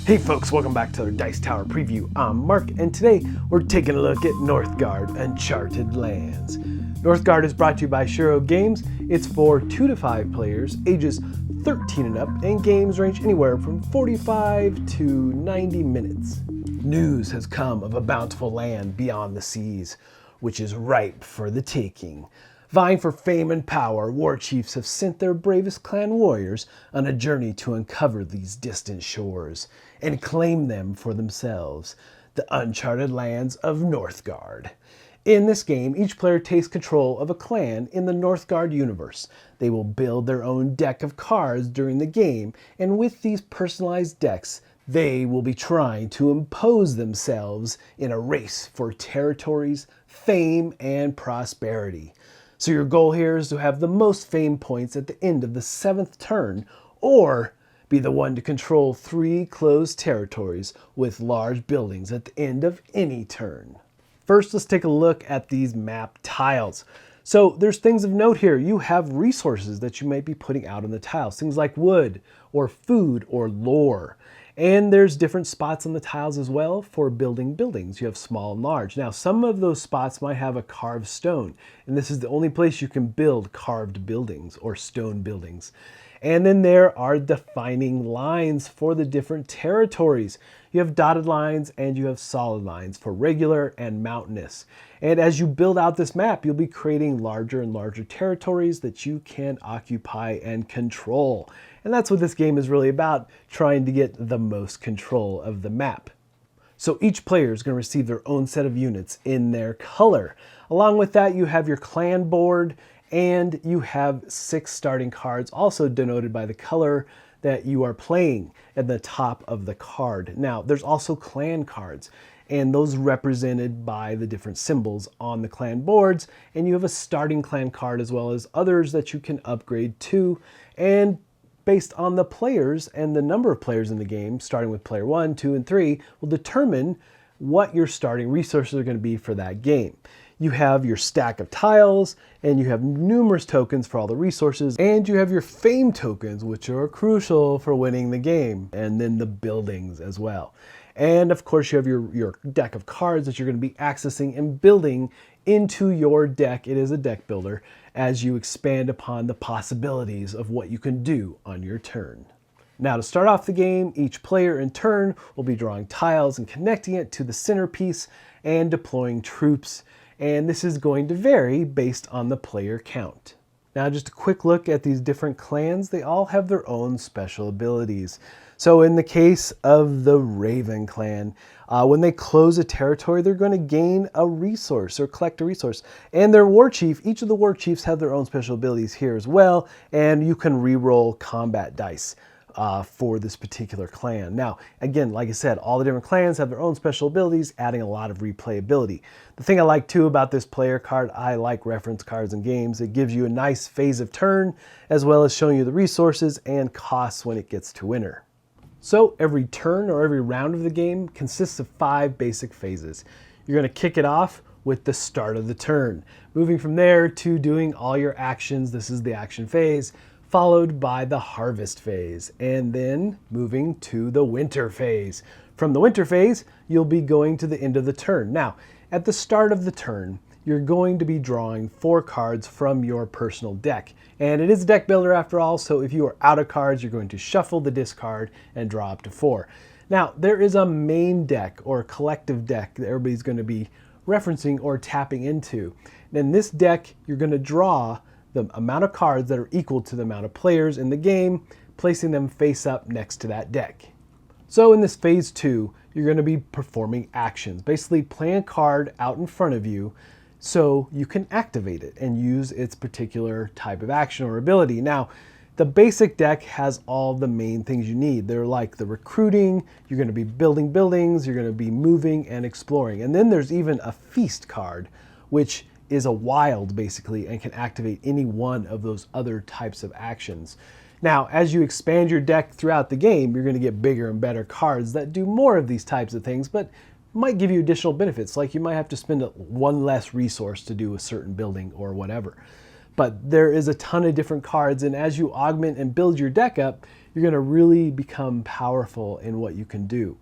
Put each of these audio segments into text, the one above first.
Hey folks, welcome back to our Dice Tower preview. I'm Mark, and today we're taking a look at Northgard, Uncharted Lands. Northgard is brought to you by Shiro Games. It's for 2 to 5 players, ages 13 and up, and games range anywhere from 45 to 90 minutes. News has come of a bountiful land beyond the seas, which is ripe for the taking. Vying for fame and power, war chiefs have sent their bravest clan warriors on a journey to uncover these distant shores and claim them for themselves, the uncharted lands of Northgard. In this game, each player takes control of a clan in the Northgard universe. They will build their own deck of cards during the game, and with these personalized decks, they will be trying to impose themselves in a race for territories, fame, and prosperity. So your goal here is to have the most fame points at the end of the 7th turn, or be the one to control 3 closed territories with large buildings at the end of any turn. First, let's take a look at these map tiles. So there's things of note here. You have resources that you might be putting out on the tiles, things like wood or food or lore. And there's different spots on the tiles as well for building buildings. You have small and large. Now, some of those spots might have a carved stone, and this is the only place you can build carved buildings or stone buildings. And then there are defining lines for the different territories. You have dotted lines and you have solid lines for regular and mountainous. And as you build out this map, you'll be creating larger and larger territories that you can occupy and control. And that's what this game is really about, trying to get the most control of the map. So each player is going to receive their own set of units in their color. Along with that, you have your clan board, and you have 6 starting cards, also denoted by the color that you are playing at the top of the card. Now, there's also clan cards, and those represented by the different symbols on the clan boards, and you have a starting clan card as well as others that you can upgrade to, and based on the players and the number of players in the game, starting with player 1, 2, and 3, will determine what your starting resources are going to be for that game. You have your stack of tiles, and you have numerous tokens for all the resources, and you have your fame tokens, which are crucial for winning the game, and then the buildings as well. And of course, you have your deck of cards that you're going to be accessing and building into your deck. It is a deck builder as you expand upon the possibilities of what you can do on your turn. Now, to start off the game, each player in turn will be drawing tiles and connecting it to the centerpiece and deploying troops. And this is going to vary based on the player count. Now, just a quick look at these different clans. They all have their own special abilities. So in the case of the Raven clan, when they close a territory, they're going to gain a resource or collect a resource. And their war chief, each of the war chiefs have their own special abilities here as well. And you can re-roll combat dice for this particular clan. Now, again, like I said, all the different clans have their own special abilities, adding a lot of replayability. The thing I like too about this player card, I like reference cards in games. It gives you a nice phase of turn, as well as showing you the resources and costs when it gets to winter. So every turn or every round of the game consists of 5 basic phases. You're going to kick it off with the start of the turn. Moving from there to doing all your actions, this is the action phase, followed by the harvest phase, and then moving to the winter phase. From the winter phase, you'll be going to the end of the turn. Now, at the start of the turn, you're going to be drawing 4 cards from your personal deck. And it is a deck builder after all, so if you are out of cards, you're going to shuffle the discard and draw up to 4. Now, there is a main deck or collective deck that everybody's going to be referencing or tapping into. And in this deck, you're going to draw the amount of cards that are equal to the amount of players in the game, placing them face up next to that deck. So in this phase 2, you're going to be performing actions, basically playing a card out in front of you so you can activate it and use its particular type of action or ability. Now, the basic deck has all the main things you need. They're like the recruiting, you're going to be building buildings, you're going to be moving and exploring. And then there's even a feast card, which is a wild basically and can activate any one of those other types of actions. Now, as you expand your deck throughout the game, you're going to get bigger and better cards that do more of these types of things, but might give you additional benefits, like you might have to spend 1 less resource to do a certain building or whatever. But there is a ton of different cards, and as you augment and build your deck up, you're going to really become powerful in what you can do.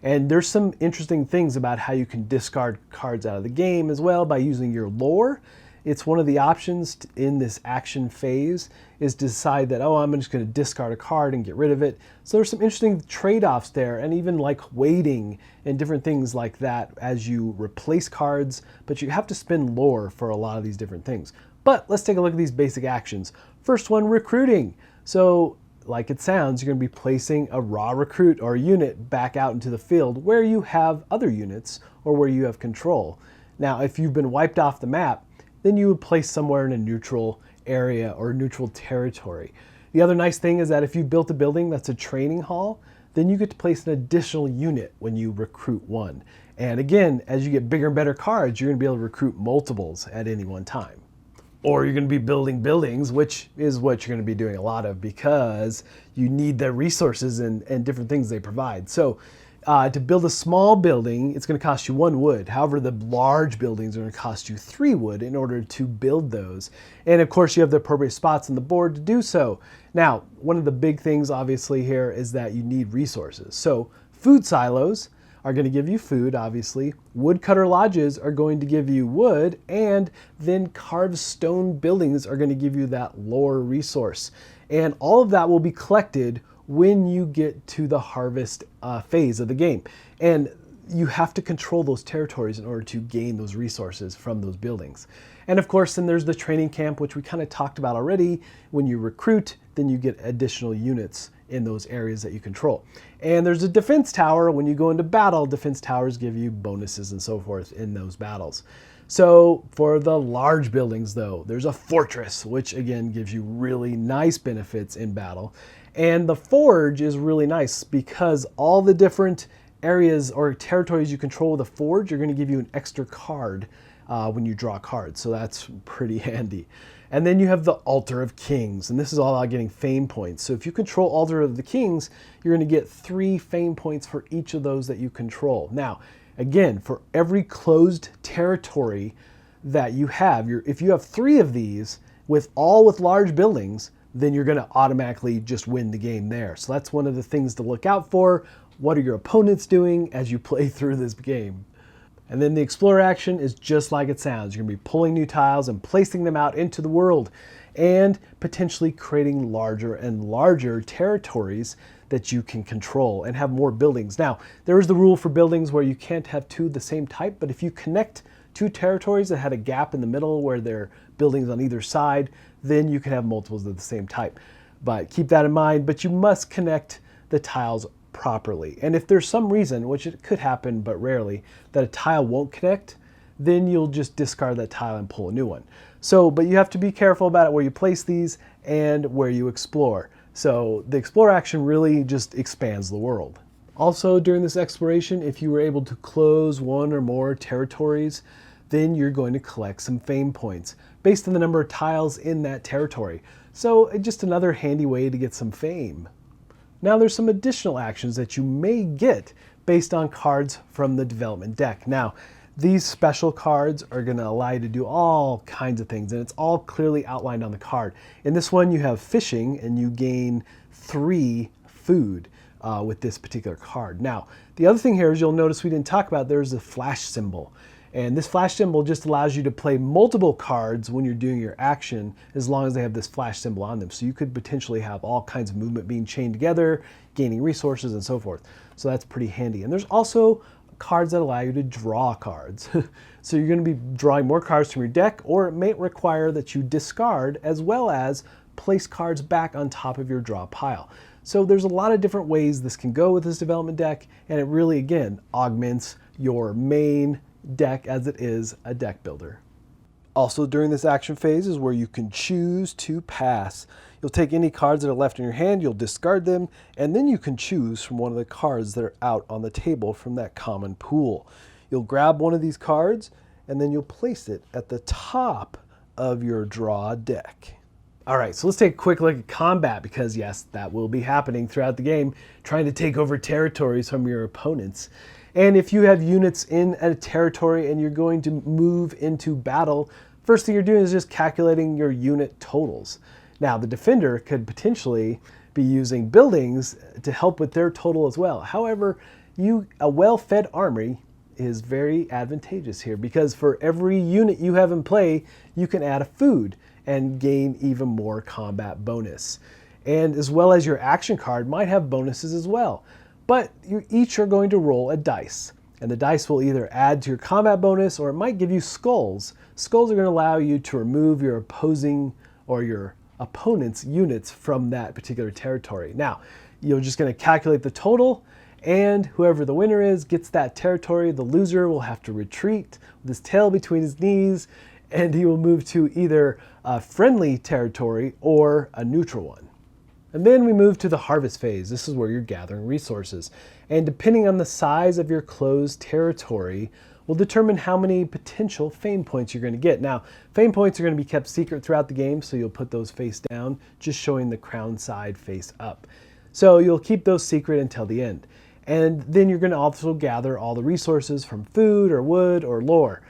And there's some interesting things about how you can discard cards out of the game as well by using your lore. It's one of the options in this action phase is to decide that, oh, I'm just going to discard a card and get rid of it. So there's some interesting trade-offs there, and even like waiting and different things like that as you replace cards, but you have to spend lore for a lot of these different things. But let's take a look at these basic actions. First one, recruiting. So like it sounds, you're going to be placing a raw recruit or a unit back out into the field where you have other units or where you have control. Now, if you've been wiped off the map, then you would place somewhere in a neutral area or neutral territory. The other nice thing is that if you built a building that's a training hall, then you get to place an additional unit when you recruit one. And again, as you get bigger and better cards, you're going to be able to recruit multiples at any one time. Or you're going to be building buildings, which is what you're going to be doing a lot of because you need the resources and different things they provide. So to build a small building, it's going to cost you 1 wood. However, the large buildings are going to cost you 3 wood in order to build those. And of course, you have the appropriate spots on the board to do so. Now, one of the big things obviously here is that you need resources. So food silos are going to give you food, obviously. Woodcutter lodges are going to give you wood, and then carved stone buildings are going to give you that lore resource. And all of that will be collected when you get to the harvest phase of the game. And you have to control those territories in order to gain those resources from those buildings. And of course, then there's the training camp, which we kind of talked about already. When you recruit, then you get additional units in those areas that you control. And there's a defense tower. When you go into battle, defense towers give you bonuses and so forth in those battles. So for the large buildings though, there's a fortress, which again gives you really nice benefits in battle. And the forge is really nice because all the different areas or territories you control with a forge are going to give you an extra card when you draw cards. So that's pretty handy. And then you have the Altar of Kings, and this is all about getting fame points. So if you control Altar of the Kings, you're going to get 3 fame points for each of those that you control. Now, again, for every closed territory that you have, if you have 3 of these with large buildings, then you're going to automatically just win the game there. So that's one of the things to look out for. What are your opponents doing as you play through this game? And then the Explorer action is just like it sounds. You're going to be pulling new tiles and placing them out into the world and potentially creating larger and larger territories that you can control and have more buildings. Now, there is the rule for buildings where you can't have 2 of the same type, but if you connect 2 territories that had a gap in the middle where there are buildings on either side, then you can have multiples of the same type. But keep that in mind, but you must connect the tiles properly. And if there's some reason, which it could happen but rarely, that a tile won't connect, then you'll just discard that tile and pull a new one. So, but you have to be careful about it where you place these and where you explore. So the Explore action really just expands the world. Also during this exploration, if you were able to close 1 or more territories, then you're going to collect some fame points based on the number of tiles in that territory. So just another handy way to get some fame. Now there's some additional actions that you may get based on cards from the development deck. Now, these special cards are going to allow you to do all kinds of things, and it's all clearly outlined on the card. In this one, you have fishing, and you gain 3 food with this particular card. Now, the other thing here is you'll notice we didn't talk about there's a flash symbol. And this flash symbol just allows you to play multiple cards when you're doing your action as long as they have this flash symbol on them. So you could potentially have all kinds of movement being chained together, gaining resources and so forth. So that's pretty handy. And there's also cards that allow you to draw cards. So you're going to be drawing more cards from your deck, or it may require that you discard as well as place cards back on top of your draw pile. So there's a lot of different ways this can go with this development deck, and it really, again, augments your main deck as it is a deck builder. Also during this action phase is where you can choose to pass. You'll take any cards that are left in your hand, you'll discard them, and then you can choose from one of the cards that are out on the table from that common pool. You'll grab one of these cards and then you'll place it at the top of your draw deck. All right, so let's take a quick look at combat because yes, that will be happening throughout the game, trying to take over territories from your opponents. And if you have units in a territory and you're going to move into battle, first thing you're doing is just calculating your unit totals. Now, the defender could potentially be using buildings to help with their total as well. However, a well-fed army is very advantageous here, because for every unit you have in play, you can add a food and gain even more combat bonus. And as well as your action card might have bonuses as well. But you each are going to roll a dice. And the dice will either add to your combat bonus, or it might give you skulls. Skulls are going to allow you to remove your opposing or your opponent's units from that particular territory. Now, you're just going to calculate the total, and whoever the winner is gets that territory. The loser will have to retreat with his tail between his knees, and he will move to either a friendly territory or a neutral one. And then we move to the harvest phase. This is where you're gathering resources. And depending on the size of your closed territory will determine how many potential fame points you're going to get. Now, fame points are going to be kept secret throughout the game, so you'll put those face down, just showing the crown side face up. So you'll keep those secret until the end. And then you're going to also gather all the resources from food or wood or lore.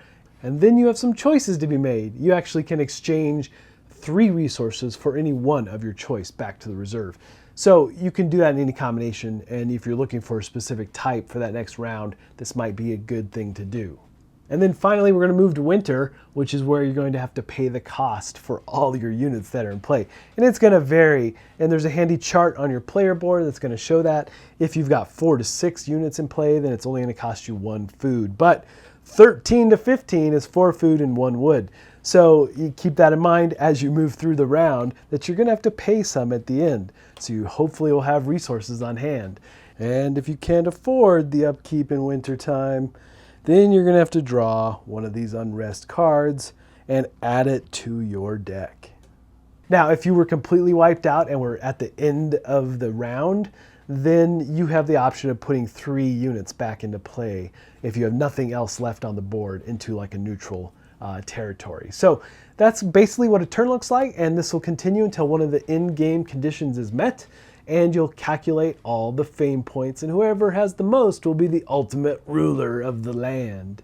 And then you have some choices to be made. You actually can exchange 3 resources for any one of your choice back to the reserve. So you can do that in any combination, and if you're looking for a specific type for that next round, this might be a good thing to do. And then finally, we're going to move to winter, which is where you're going to have to pay the cost for all your units that are in play. And it's going to vary, and there's a handy chart on your player board that's going to show that. If you've got 4 to 6 units in play, then it's only going to cost you 1 food. But 13 to 15 is 4 food and 1 wood. So you keep that in mind as you move through the round, that you're going to have to pay some at the end. So you hopefully will have resources on hand. And if you can't afford the upkeep in winter time, then you're going to have to draw one of these unrest cards and add it to your deck. Now, if you were completely wiped out and were at the end of the round, then you have the option of putting 3 units back into play if you have nothing else left on the board into like a neutral territory. So that's basically what a turn looks like, and this will continue until one of the in-game conditions is met, and you'll calculate all the fame points, and whoever has the most will be the ultimate ruler of the land.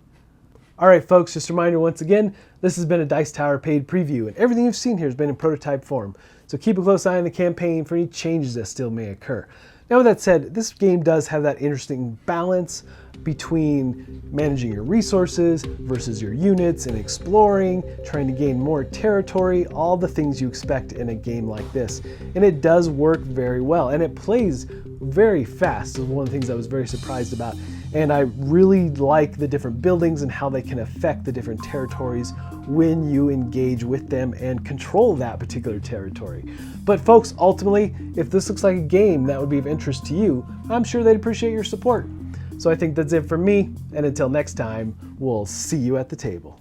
All right, folks, just a reminder once again, this has been a Dice Tower paid preview, and everything you've seen here has been in prototype form. So keep a close eye on the campaign for any changes that still may occur. Now, with that said, this game does have that interesting balance between managing your resources versus your units and exploring, trying to gain more territory, all the things you expect in a game like this. And it does work very well, and it plays very fast. Is one of the things I was very surprised about. And I really like the different buildings and how they can affect the different territories when you engage with them and control that particular territory. But folks, ultimately, if this looks like a game that would be of interest to you, I'm sure they'd appreciate your support. So I think that's it for me, and until next time, we'll see you at the table.